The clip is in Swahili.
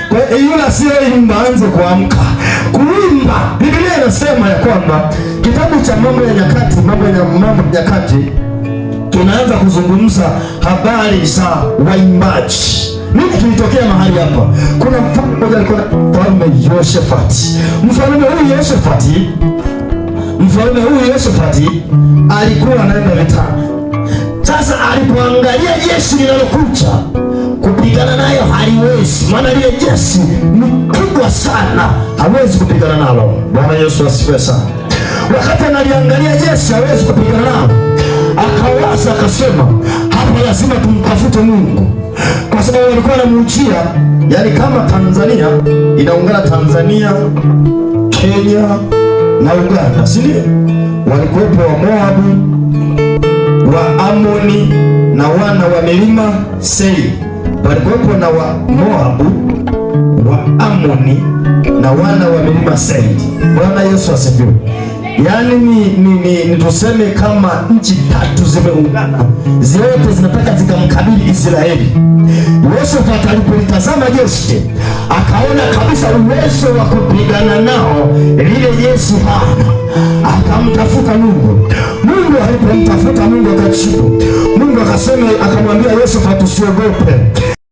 Kwa hiyo yule asiyeimba aanze kuamka kuimba. Biblia inasema ya kwamba kitabu cha Mambo ya Nyakati tunaanza kuzungumza habari za waimbaji. Nini kilitokea mahali hapa? Kuna mfalme mmoja alikuwa mfalme Yehoshafati. Mfalme huyu Yehoshafati alikuwa anaenda vitani. Sasa alipoangalia jeshi linalokuja kupigana nayo haliwezi, maana lile jeshi ni kubwa sana, hawezi kupigana nalo. Bwana Yesu asifiwe sana. Wakati analiangalia jeshi hawezi kupigana nalo, akawaza akasema, hapa lazima tumtafute Mungu, kwa sababu walikuwa wanamuujia. Yani kama Tanzania inaungana Tanzania, Kenya na Uganda, si ndio? Walikuwepo wa Moabu, wa Amoni na wana wa milima Seiri. Walikuwepo na wa Moabu, wa Amoni na wana wa milima Seiri. Bwana Yesu asifiwe. Yaani ni tuseme kama nchi tatu zimeungana, zote zinataka zikamkabili Israeli. Yehoshafati alipolitazama jeshi akaona kabisa uwezo wa kupigana nao lile jeshi hana, akamtafuta Mungu. Mungu alipomtafuta Mungu akajibu. Mungu akasema, akamwambia Yehoshafati, usiogope.